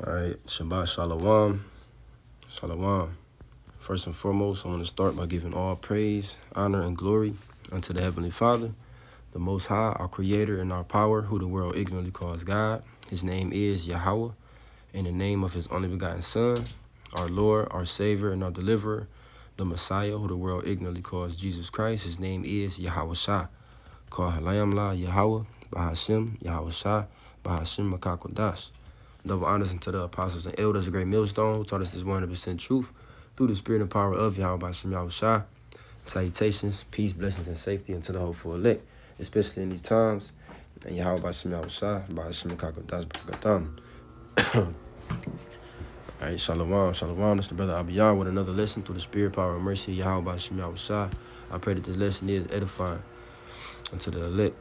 All right, Shabbat Shalom. Shalom. First and foremost, I want to start by giving all praise, honor, and glory unto the Heavenly Father, the Most High, our Creator and our power, who the world ignorantly calls God. His name is Yahweh, in the name of His only begotten Son, our Lord, our Savior, and our Deliverer, the Messiah, who the world ignorantly calls Jesus Christ. His name is Yahweh Shah. Call Halayam La Yahweh, Bahashim, Yahweh Shah, Bahashim Makakodash. Double honors unto the apostles and elders, a great millstone, who taught us this 100% truth through the spirit and power of Yahweh Bahashim Yahweh Shah. Salutations, peace, blessings, and safety unto the hopeful elect, especially in these times. And Yahweh Bahashim Yahweh Shah, Bahashim Makakodash B'Gatam. All right, Shalom, Shalom. This is the brother Abiyah with another lesson through the spirit, power, and mercy of Yahweh Bahashim Yahweh Shah. I pray that this lesson is edifying unto the elect.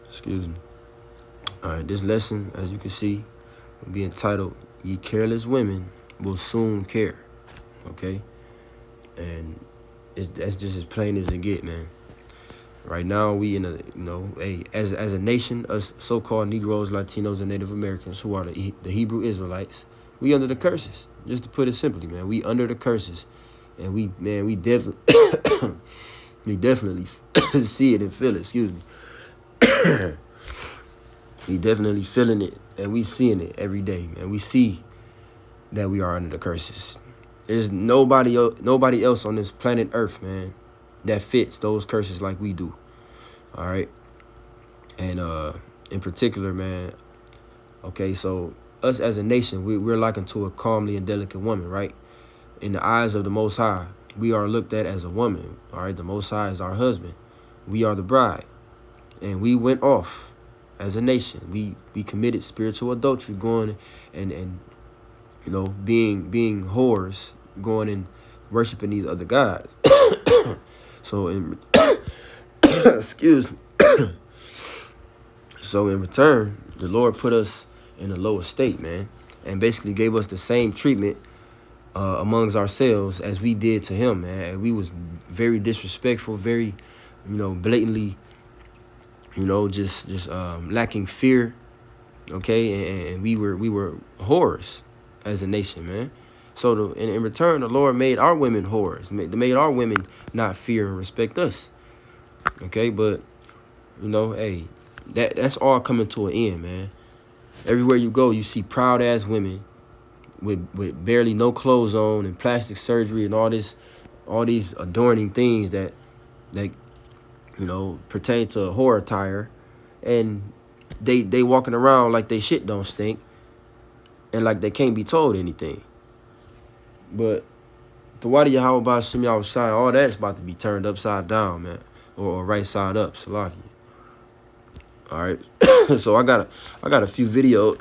Excuse me. All right, this lesson, as you can see, will be entitled, Ye Careless Women Will Soon Care, okay? And that's just as plain as it get, man. Right now, we in as a nation, us so-called Negroes, Latinos, and Native Americans, who are the Hebrew Israelites, we under the curses. Just to put it simply, man, we under the curses. And we definitely, we definitely see it and feel it, excuse me. We definitely feeling it, and we seeing it every day, man. We see that we are under the curses. There's nobody else on this planet Earth, man, that fits those curses like we do. All right, and in particular, man. Okay, so us as a nation, we're likened to a comely and delicate woman, right? In the eyes of the Most High, we are looked at as a woman. All right, the Most High is our husband. We are the bride, and we went off. As a nation, we committed spiritual adultery, going and being whores, going and worshiping these other gods. So excuse me. So in return, the Lord put us in a lower state, man, and basically gave us the same treatment amongst ourselves as we did to Him, man. And we was very disrespectful, very, blatantly. Just lacking fear, okay, and we were whores as a nation, man. So in return, the Lord made our women whores, made our women not fear and respect us, okay. But hey, that's all coming to an end, man. Everywhere you go, you see proud ass women with barely no clothes on and plastic surgery and all these adorning things that pertain to whore attire, and they walking around like they shit don't stink, and like they can't be told anything. But the Wadi Yahweh Ba'ashim Yahweh Shai, all that's about to be turned upside down, man, or right side up, Salaki. All right, so I got a few videos.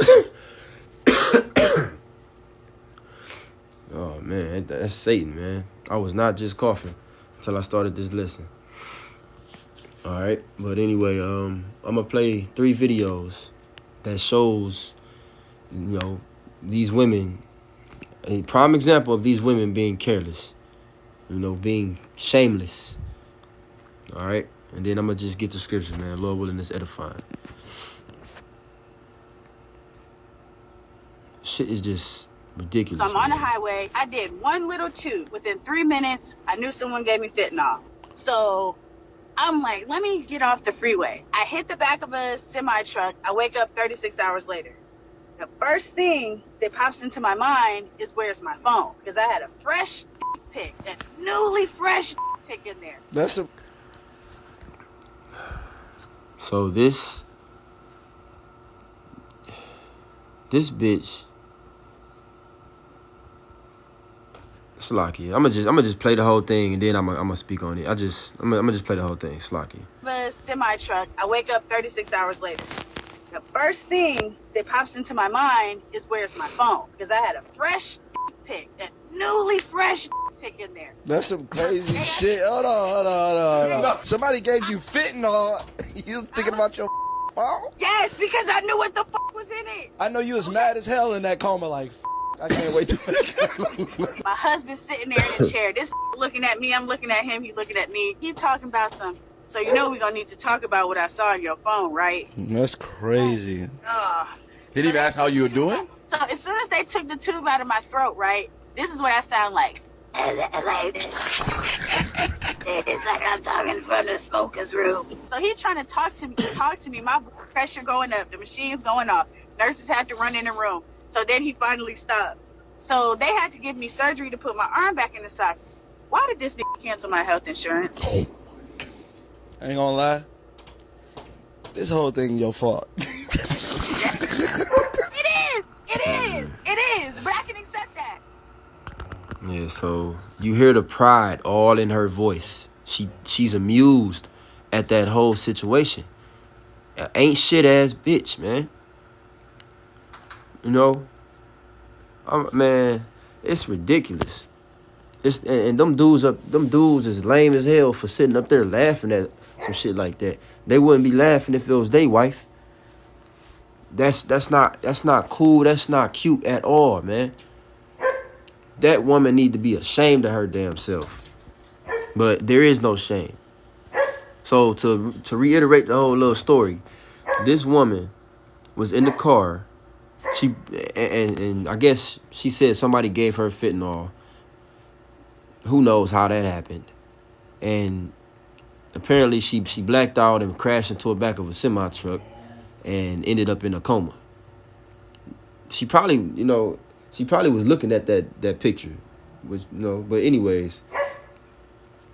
Oh man, that's Satan, man. I was not just coughing until I started this lesson. All right, but anyway, I'm gonna play 3 videos that shows, these women, a prime example of these women being careless, being shameless. All right, and then I'm gonna just get the scriptures, man. Lord willing, it's edifying. Shit is just ridiculous. So I'm on the highway. I did one little toot. Within 3 minutes, I knew someone gave me fentanyl. So I'm like, let me get off the freeway. I hit the back of a semi-truck. I wake up 36 hours later. The first thing that pops into my mind is, where's my phone? Because I had a fresh pic, a newly fresh pic in there. So this bitch, Slocky. I'm gonna just play the whole thing, and then I'm gonna speak on it. I'm gonna just play the whole thing, Slocky. A semi-truck. I wake up 36 hours later. The first thing that pops into my mind is, where's my phone? Because I had a fresh pic, a newly fresh pic in there. That's some crazy shit. Hold on. Somebody gave you fentanyl. You thinking about your phone? Yes, because I knew what the fuck was in it. I know you was mad as hell in that coma, like, I can't wait to. My husband's sitting there in the chair. This looking at me, I'm looking at him, he looking at me. He talking about something. So we're gonna need to talk about what I saw on your phone, right? That's crazy. He didn't even ask how you were doing? So as soon as they took the tube out of my throat, right, this is what I sound like. Like this. It's like I'm talking from the smoker's room. So he trying to talk to me. My blood pressure going up. The machine's going off. Nurses had to run in the room. So then he finally stopped. So they had to give me surgery to put my arm back in the socket. Why did this nigga cancel my health insurance? I ain't gonna lie. This whole thing your fault. It is. But I can accept that. Yeah, so you hear the pride all in her voice. She's amused at that whole situation. Ain't shit ass bitch, man. You know, man, it's ridiculous. And them dudes is lame as hell for sitting up there laughing at some shit like that. They wouldn't be laughing if it was their wife. That's not cool. That's not cute at all, man. That woman need to be ashamed of her damn self. But there is no shame. So to reiterate the whole little story, this woman was in the car. She and I guess she said somebody gave her fentanyl. Who knows how that happened? And apparently she blacked out and crashed into the back of a semi truck and ended up in a coma. She probably was looking at that picture, which but anyways,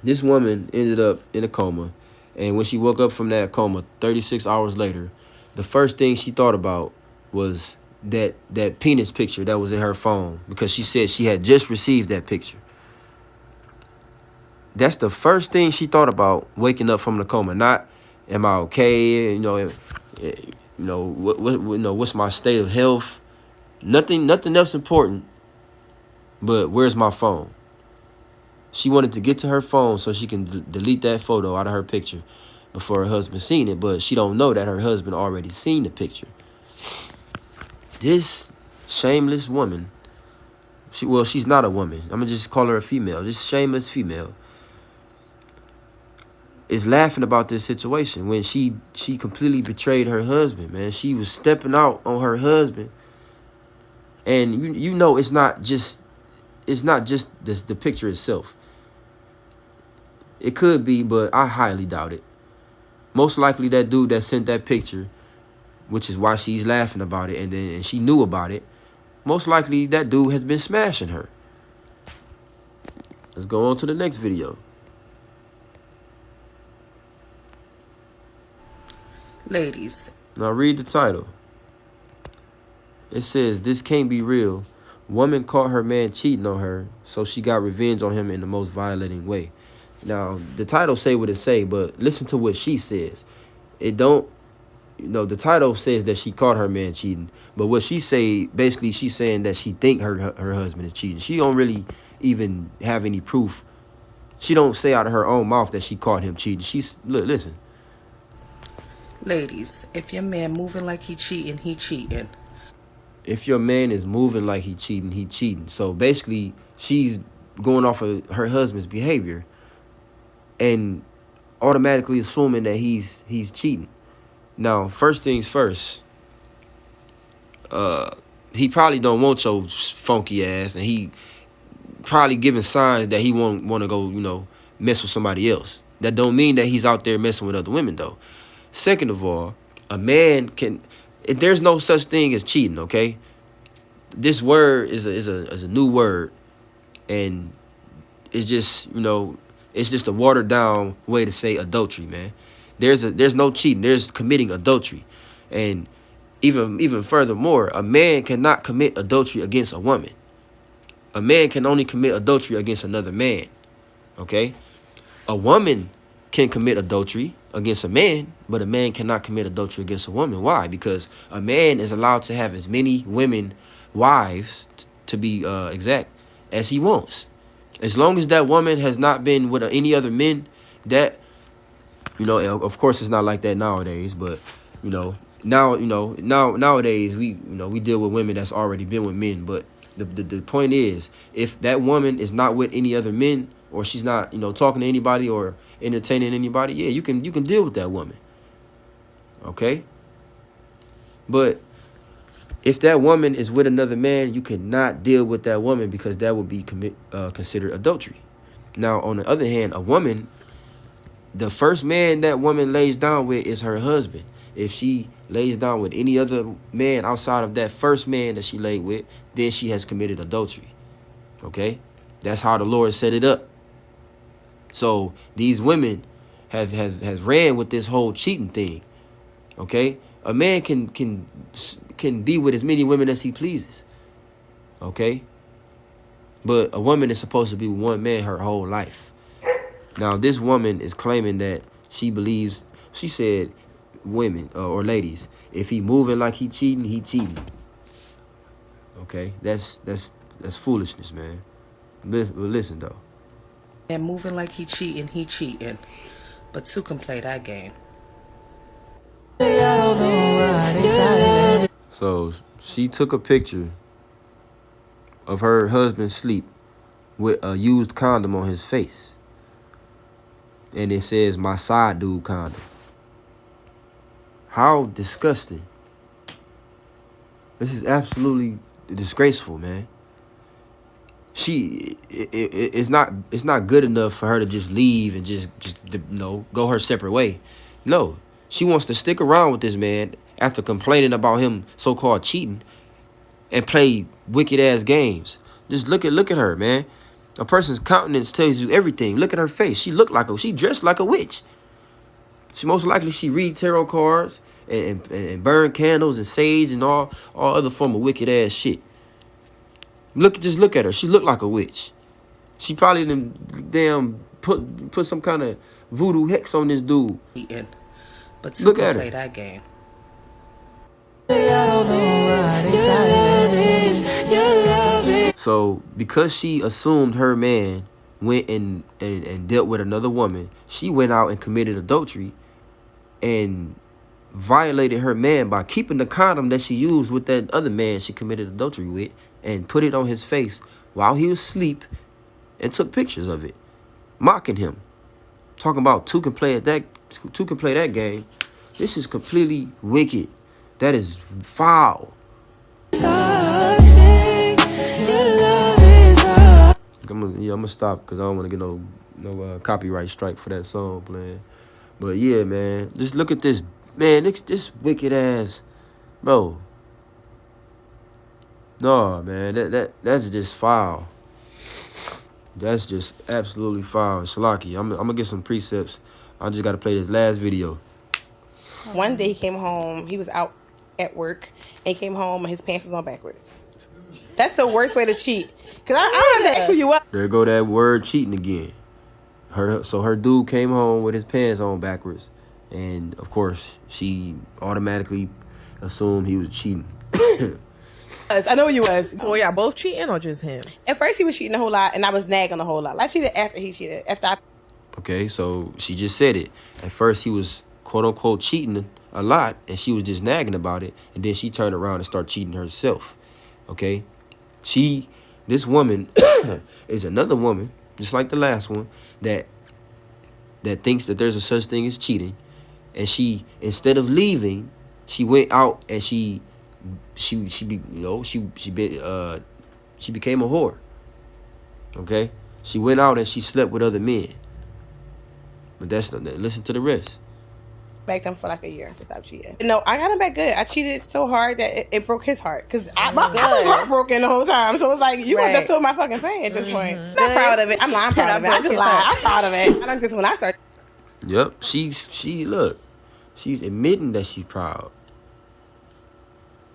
this woman ended up in a coma, and when she woke up from that coma 36 hours later, the first thing she thought about was that penis picture that was in her phone, because she said she had just received that picture. That's the first thing she thought about waking up from the coma. Not, am I okay? What's my state of health? Nothing else important. But where's my phone? She wanted to get to her phone so she can delete that photo out of her picture before her husband seen it. But she don't know that her husband already seen the picture. This shameless woman. She's not a woman. I'm gonna just call her a female. This shameless female is laughing about this situation when she completely betrayed her husband, man. She was stepping out on her husband. And it's not just the picture itself. It could be, but I highly doubt it. Most likely that dude that sent that picture, which is why she's laughing about it, and she knew about it, most likely that dude has been smashing her. Let's go on to the next video. Ladies. Now read the title. It says, "This can't be real. Woman caught her man cheating on her, so she got revenge on him in the most violating way." Now, the title say what it say, but listen to what she says. It don't, the title says that she caught her man cheating, but what she say, basically she's saying that she think her husband is cheating. She don't really even have any proof. She don't say out of her own mouth that she caught him cheating. Listen. Ladies, if your man moving like he cheating, he cheating. If your man is moving like he cheating, he cheating. So basically, she's going off of her husband's behavior and automatically assuming that he's cheating. Now, first things first, he probably don't want your funky ass, and he probably giving signs that he won't want to go, mess with somebody else. That don't mean that he's out there messing with other women, though. Second of all, a man there's no such thing as cheating, okay? This word is a new word, and it's just, it's just a watered down way to say adultery, man. There's no cheating. There's committing adultery. And even furthermore, a man cannot commit adultery against a woman. A man can only commit adultery against another man, okay? A woman can commit adultery against a man, but a man cannot commit adultery against a woman. Why? Because a man is allowed to have as many wives, to be exact, as he wants. As long as that woman has not been with any other men, that, of course it's not like that nowadays, but, nowadays we deal with women that's already been with men. But the point is, if that woman is not with any other men, or she's not, talking to anybody or entertaining anybody, yeah, you can deal with that woman. Okay? But If that woman is with another man, you cannot deal with that woman because that would be considered adultery. Now, on the other hand, a woman, the first man that woman lays down with is her husband. If she lays down with any other man outside of that first man that she laid with, then she has committed adultery. Okay? That's how the Lord set it up. So these women has ran with this whole cheating thing. Okay? A man can be with as many women as he pleases. Okay? But a woman is supposed to be with one man her whole life. Now, this woman is claiming that she believes, she said, women or ladies, if he moving like he cheating, he cheating. Okay? That's foolishness, man. Listen though. And moving like he cheating. But two can play that game. So she took a picture of her husband sleep with a used condom on his face. And it says, my side dude condom. How disgusting. This is absolutely disgraceful, man. It's not good enough for her to just leave and just go her separate way. No, she wants to stick around with this man after complaining about him so-called cheating and play wicked ass games. Just look at her, man. A person's countenance tells you everything. Look at her face. She dressed like a witch. She read tarot cards and burn candles and sage and all other form of wicked ass shit. Just look at her. She looked like a witch. She probably damn put some kind of voodoo hex on this dude. But two Look can at play her. that game. So because she assumed her man went and dealt with another woman, she went out and committed adultery and violated her man by keeping the condom that she used with that other man she committed adultery with and put it on his face while he was asleep and took pictures of it, mocking him, talking about two can play that game. This is completely wicked. That is foul. I'm gonna stop because I don't want to get no copyright strike for that song playing. But yeah, man, just look at this, man. This wicked ass, bro. No, man, that's just foul. That's just absolutely foul. Shalaki, I'm gonna get some precepts. I just gotta play this last video. One day he came home, he was out at work, and he came home and his pants was on backwards. That's the worst way to cheat. Because I don't have to ask you up. There go that word cheating again. Her dude came home with his pants on backwards. And, of course, she automatically assumed he was cheating. I know you was. So were y'all both cheating or just him? At first he was cheating a whole lot, and I was nagging a whole lot. I cheated after he cheated. Okay, so she just said it. At first he was, quote-unquote, cheating a lot, and she was just nagging about it. And then she turned around and started cheating herself. Okay? This woman is another woman, just like the last one, that thinks that there's a such thing as cheating. And she, instead of leaving, she went out and she became a whore. Okay? She went out and she slept with other men. But listen to the rest. Back them for like a year to stop cheating. No, I got him back good. I cheated so hard that it broke his heart. Because I was heartbroken the whole time. So it's like, you have to fill my fucking pain at this point. I'm not proud of it. I'm proud of it. I just lied. I'm proud of it. I don't just when I start. Yep. She's admitting that she's proud.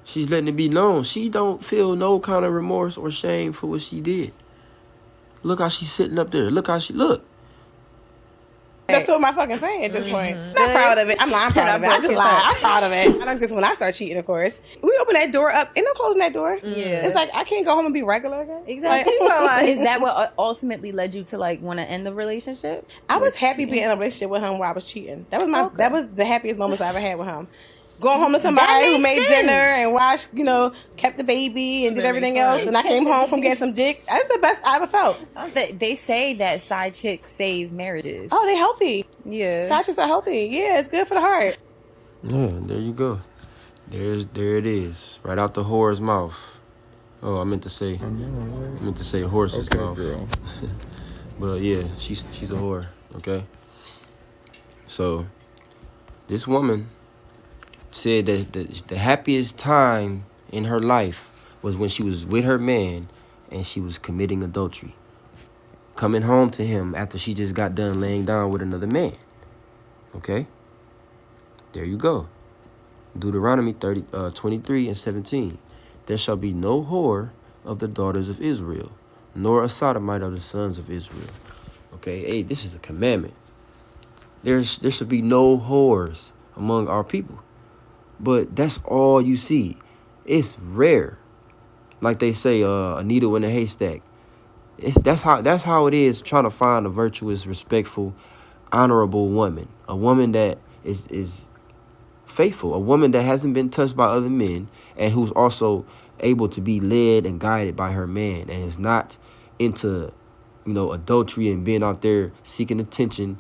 She's letting it be known. She don't feel no kind of remorse or shame for what she did. Look how she's sitting up there. Look how she look. That's all my fucking pain at this point. I'm not proud of it. I'm proud of it. I just lied. I'm proud of it. I don't just when I start cheating, of course. We open that door up. Ain't no closing that door. Yeah. It's like I can't go home and be regular again. Exactly. Like, is that what ultimately led you to like want to end the relationship? I was happy being in a relationship with him while I was cheating. That was the happiest moments I ever had with him. Going home with somebody who made dinner and washed, kept the baby and did everything else. And I came home from getting some dick. That's the best I ever felt. They say that side chicks save marriages. Oh, they healthy. Yeah. Side chicks are healthy. Yeah, it's good for the heart. Yeah, there you go. There it is, right out the whore's mouth. Oh, I meant to say horse's mouth. Girl. But yeah, she's a whore. Okay. So this woman said that the happiest time in her life was when she was with her man and she was committing adultery, coming home to him after she just got done laying down with another man. Okay. There you go. Deuteronomy 23:17. There shall be no whore of the daughters of Israel, nor a sodomite of the sons of Israel. Okay, hey, this is a commandment. There should be no whores among our people. But that's all you see. It's rare. Like they say, a needle in a haystack. That's how it is trying to find a virtuous, respectful, honorable woman. A woman that is faithful, a woman that hasn't been touched by other men and who's also able to be led and guided by her man and is not into, adultery and being out there seeking attention,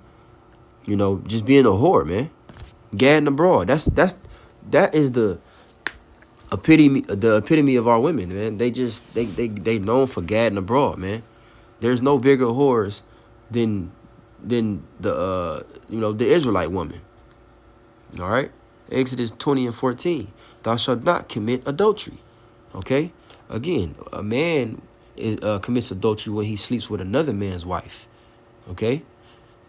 just being a whore, man. Gadding abroad. That is the epitome of our women, man. They known for gadding abroad, man. There's no bigger whores than the Israelite woman. All right. Exodus 20:14. Thou shalt not commit adultery. Okay? Again, a man commits adultery when he sleeps with another man's wife. Okay?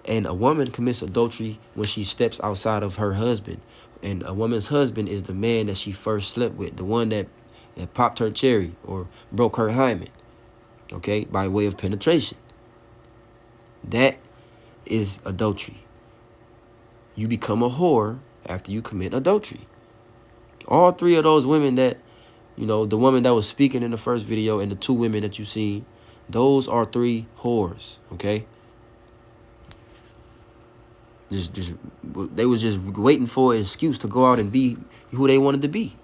And a woman commits adultery when she steps outside of her husband. And a woman's husband is the man that she first slept with, the one that popped her cherry or broke her hymen. Okay? By way of penetration. That is adultery. You become a whore after you commit adultery. All three of those women that, the woman that was speaking in the first video and the two women that you seen, those are three whores, okay? They was just waiting for an excuse to go out and be who they wanted to be.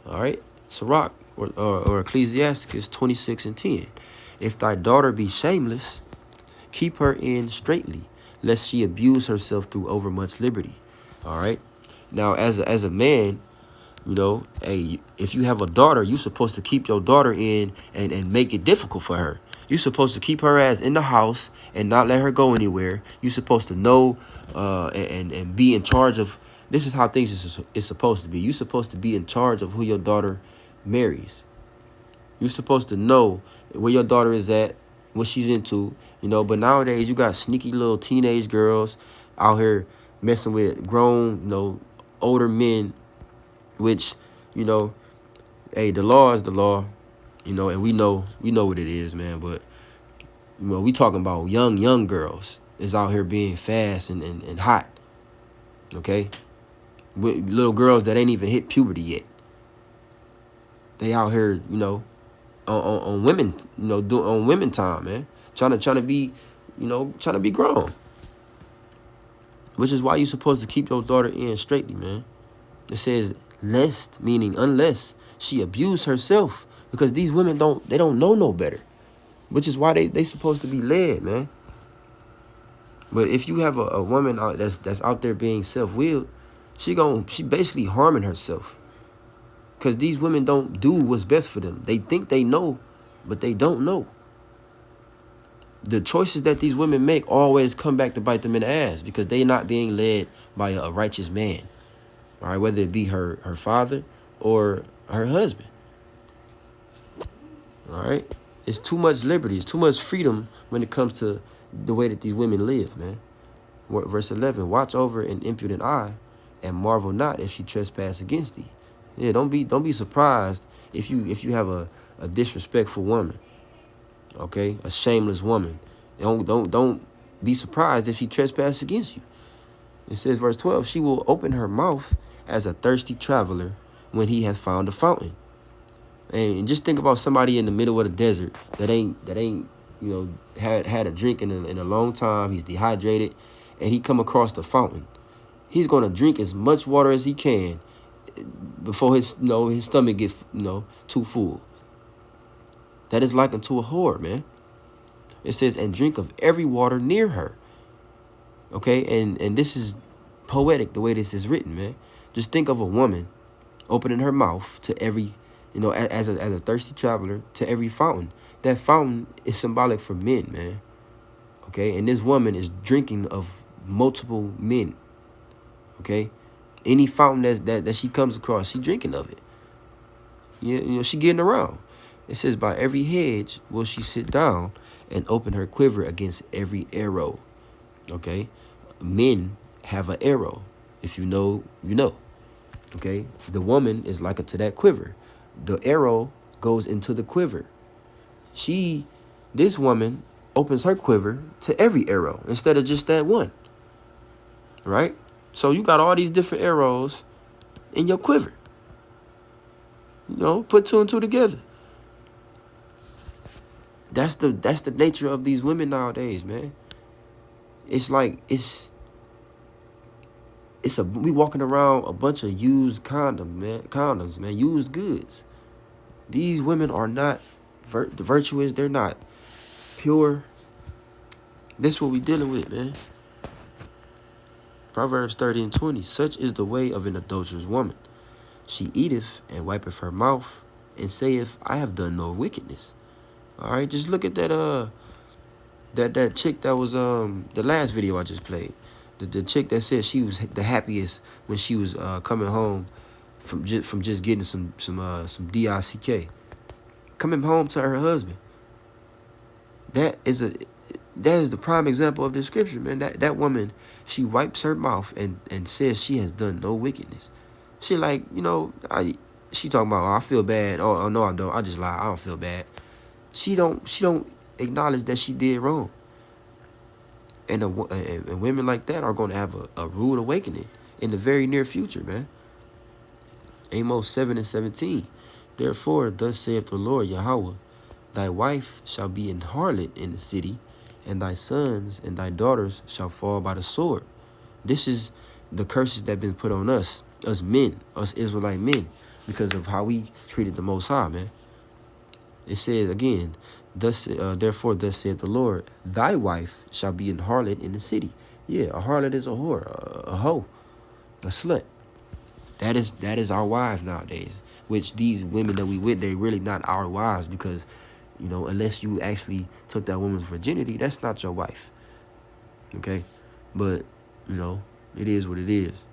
All right? Sirach or Ecclesiasticus 26:10. If thy daughter be shameless, keep her in straitly, lest she abuse herself through overmuch liberty. All right. Now, as a man, hey, if you have a daughter, you're supposed to keep your daughter in and make it difficult for her. You're supposed to keep her ass in the house and not let her go anywhere. You're supposed to know and be in charge of. This is how things is supposed to be. You're supposed to be in charge of who your daughter marries. You're supposed to know where your daughter is at, what she's into, But nowadays, you got sneaky little teenage girls out here messing with grown, older men, which, hey, the law is the law, and we know what it is, man. But, we talking about young girls is out here being fast and hot, okay? With little girls that ain't even hit puberty yet. They out here, on women, on women time, man. Trying to be, trying to be grown. Which is why you're supposed to keep your daughter in straightly, man. It says lest, meaning unless she abuse herself. Because these women don't know no better. Which is why they supposed to be led, man. But if you have a woman that's out there being self-willed, she basically harming herself. Because these women don't do what's best for them. They think they know, but they don't know. The choices that these women make always come back to bite them in the ass because they're not being led by a righteous man. All right, whether it be her father or her husband. All right. It's too much liberty. It's too much freedom when it comes to the way that these women live, man. Verse 11, watch over an impudent eye and marvel not if she trespass against thee. Yeah, don't be surprised if you have a disrespectful woman. Okay, a shameless woman. Don't be surprised if she trespasses against you. It says, verse 12, she will open her mouth as a thirsty traveler when he has found a fountain. And just think about somebody in the middle of the desert that ain't had a drink in a long time. He's dehydrated, and he come across the fountain. He's gonna drink as much water as he can before his stomach gets too full. That is likened to a whore, man. It says, and drink of every water near her. Okay, and this is poetic the way this is written, man. Just think of a woman opening her mouth to every, as a thirsty traveler to every fountain. That fountain is symbolic for men, man. Okay, and this woman is drinking of multiple men. Okay, any fountain that she comes across, she drinking of it. She getting around. It says, by every hedge will she sit down and open her quiver against every arrow. Okay, men have an arrow. If you know, you know. Okay, the woman is likened to that quiver. The arrow goes into the quiver. This woman opens her quiver to every arrow instead of just that one. Right? So you got all these different arrows in your quiver. Put two and two together. That's the nature of these women nowadays, man. It's like we walking around a bunch of used condoms, man, used goods. These women are not virtuous. They're not pure. This is what we dealing with, man. Proverbs 30:20. Such is the way of an adulterous woman. She eateth and wipeth her mouth and saith, I have done no wickedness. All right, just look at that chick that was the last video I just played. The chick that said she was the happiest when she was coming home from just getting some DICK. Coming home to her husband. That is the prime example of the scripture, man. That woman, she wipes her mouth and says she has done no wickedness. She like, she talking about, I feel bad. Oh no, I don't. I just lie. I don't feel bad. She don't acknowledge that she did wrong. And women like that are going to have a rude awakening in the very near future, man. Amos 7:17. Therefore, thus saith the Lord Yahweh, thy wife shall be an harlot in the city, and thy sons and thy daughters shall fall by the sword. This is the curses that have been put on us men, us Israelite men, because of how we treated the Most High, man. It says again, therefore, thus saith the Lord, thy wife shall be an harlot in the city. Yeah, a harlot is a whore, a hoe, a slut. That is our wives nowadays. Which these women that we with, they really not our wives because, unless you actually took that woman's virginity, that's not your wife. Okay, but it is what it is.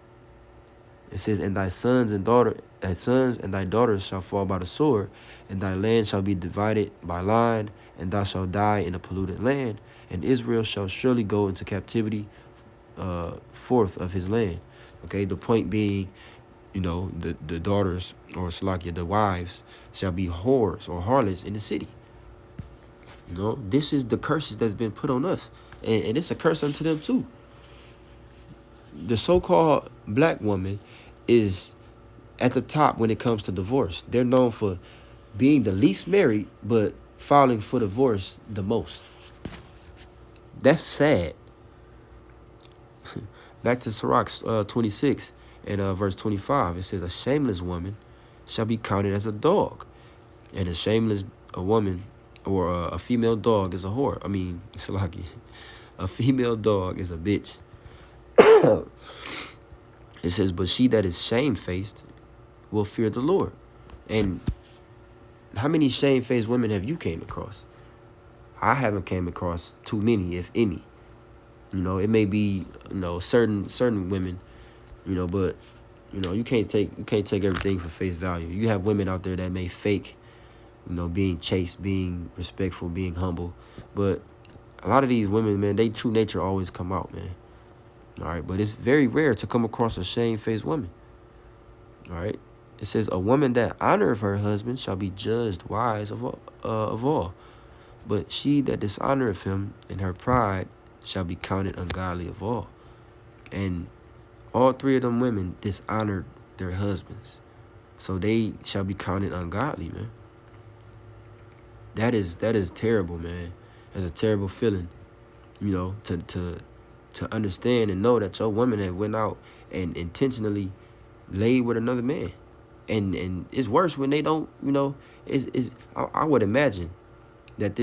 It says, and thy sons and thy daughters shall fall by the sword, and thy land shall be divided by line, and thou shalt die in a polluted land, and Israel shall surely go into captivity forth of his land. Okay, the point being, the daughters, or Salakia, the wives, shall be whores or harlots in the city. This is the curses that's been put on us, and it's a curse unto them too. The so-called black woman is at the top when it comes to divorce. They're known for being the least married, but filing for divorce the most. That's sad. Back to Sirach 26 and verse 25. It says, a shameless woman shall be counted as a dog, and a woman or a female dog is a whore. I mean, Salaki, a female dog is a bitch. It says, but she that is shamefaced will fear the Lord. And how many shamefaced women have you came across? I haven't came across too many, if any. It may be, certain women, but you can't take everything for face value. You have women out there that may fake, being chaste, being respectful, being humble. But a lot of these women, man, they true nature always come out, man. All right, but it's very rare to come across a shamefaced woman. All right, it says, a woman that honoreth her husband shall be judged wise of all. But she that dishonoreth him in her pride shall be counted ungodly of all. And all three of them women dishonored their husbands, so they shall be counted ungodly, man. That is terrible, man. That's a terrible feeling, to understand and know that your woman had went out and intentionally laid with another man. And it's worse when they don't, I would imagine that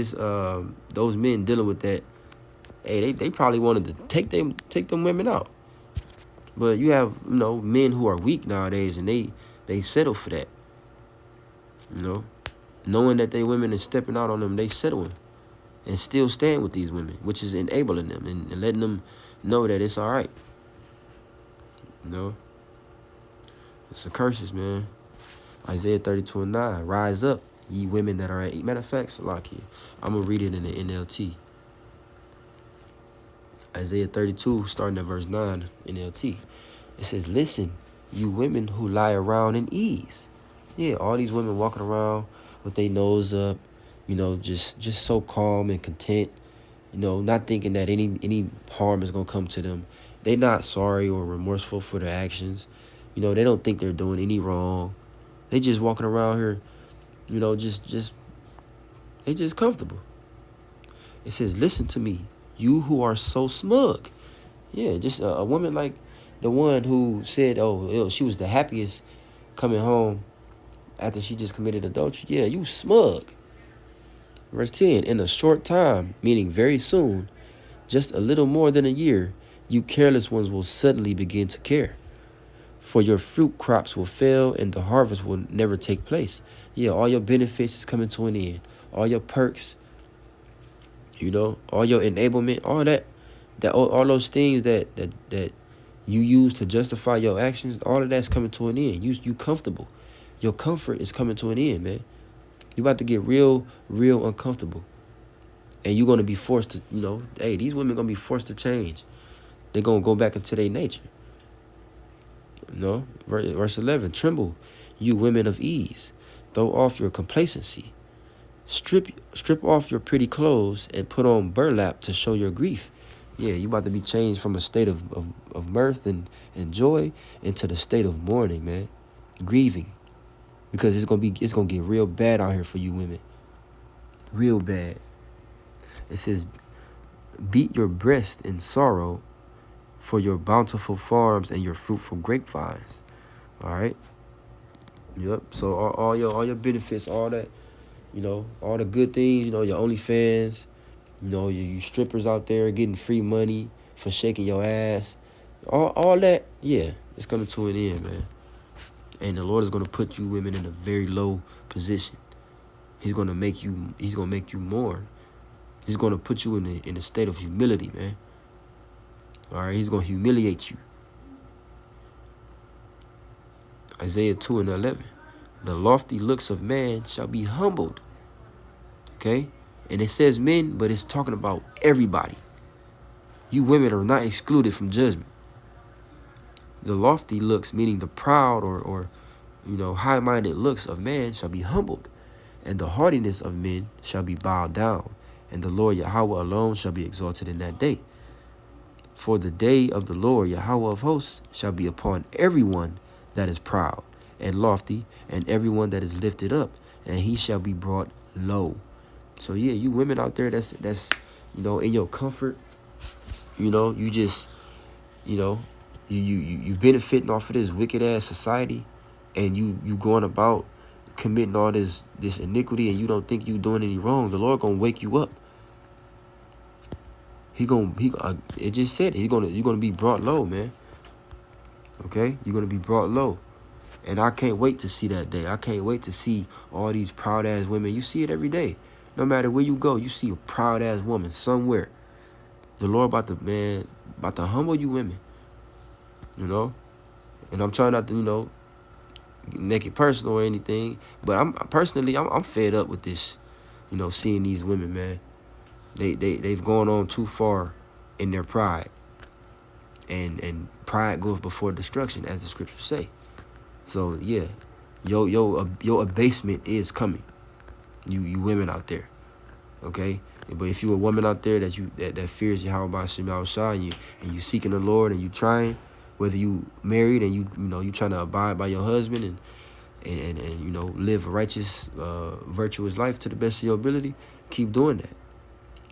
those men dealing with that, hey, they probably wanted to take them women out. But you have, men who are weak nowadays, and they They settle for that. Knowing that they women is stepping out on them, they settling and still staying with these women, which is enabling them and letting them know that it's all right. It's the curses, man. Isaiah 32:9. Rise up, ye women that are at. Matter of fact, Salakia, I'm going to read it in the NLT. Isaiah 32, starting at verse 9, NLT. It says, listen, you women who lie around in ease. Yeah, all these women walking around with their nose up, just so calm and content, not thinking that any harm is going to come to them. They not sorry or remorseful for their actions. They don't think they're doing any wrong. They just walking around here, they just comfortable. It says, listen to me, you who are so smug. Yeah, just a woman like the one who said, she was the happiest coming home after she just committed adultery. Yeah, you smug. Verse 10, in a short time, meaning very soon, just a little more than a year, you careless ones will suddenly begin to care. For your fruit crops will fail and the harvest will never take place. Yeah, all your benefits is coming to an end. All your perks, all your enablement, all those things that you use to justify your actions, all of that's coming to an end. You comfortable. Your comfort is coming to an end, man. You about to get real uncomfortable. And you're going to be forced to, these women going to be forced to change. They're going to go back into their nature. Verse 11, tremble, you women of ease. Throw off your complacency. Strip off your pretty clothes and put on burlap to show your grief. Yeah, you about to be changed from a state of mirth and joy into the state of mourning, man. Grieving. Because it's gonna get real bad out here for you women. Real bad. It says, beat your breast in sorrow for your bountiful farms and your fruitful grapevines. All right. Yep. So all your benefits, all that, all the good things, your OnlyFans, you strippers out there getting free money for shaking your ass, all that, yeah, it's coming to an end, man. And the Lord is gonna put you women in a very low position. He's gonna make you mourn. He's gonna put you in a state of humility, man. All right, he's gonna humiliate you. Isaiah 2:11. The lofty looks of man shall be humbled. Okay? And it says men, but it's talking about everybody. You women are not excluded from judgment. The lofty looks, meaning the proud or high-minded looks of man shall be humbled. And the haughtiness of men shall be bowed down. And the Lord Yahweh alone shall be exalted in that day. For the day of the Lord Yahweh of hosts shall be upon everyone that is proud and lofty, and everyone that is lifted up, and he shall be brought low. So yeah, you women out there that's in your comfort, you just you benefiting off of this wicked ass society, and you going about committing all this iniquity, and you don't think you doing any wrong. The Lord gonna wake you up. It just said it. You're gonna be brought low, man. Okay, you're gonna be brought low. And I can't wait to see that day. I can't wait to see all these proud-ass women. You see it every day. No matter where you go, you see a proud-ass woman somewhere. The Lord about to humble you women. And I'm trying not to, make it personal or anything. But I'm fed up with this, seeing these women, man. They've gone on too far in their pride. And pride goes before destruction, as the scriptures say. So yeah, your abasement is coming. You women out there, okay? But if you a woman out there that fears Yahweh Shema Shah, and you seeking the Lord and you trying, whether you married and you trying to abide by your husband and live a righteous, virtuous life to the best of your ability, keep doing that.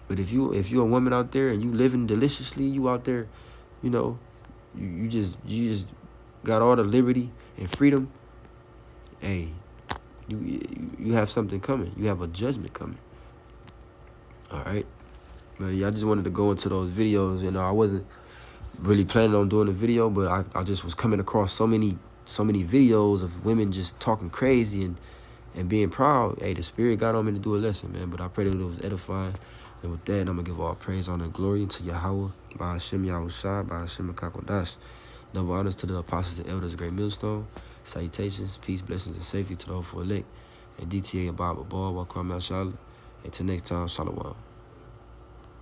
But if you're a woman out there and you living deliciously, you out there, you just got all the liberty and freedom, hey, you have something coming. You have a judgment coming. All right? But yeah, I just wanted to go into those videos. I wasn't really planning on doing a video, but I just was coming across so many so many videos of women just talking crazy and being proud. Hey, the Spirit got on me to do a lesson, man. But I pray that it was edifying. And with that, I'm going to give all praise, honor, and glory to Yahweh, by Hashem Yahushua, by Hashem Kakodash. Double honors to the apostles and elders of Great Millstone. Salutations, peace, blessings, and safety to the hopeful elect. And DTA Bob Ball, Wakam Al Charlotte. Until next time, Shalom.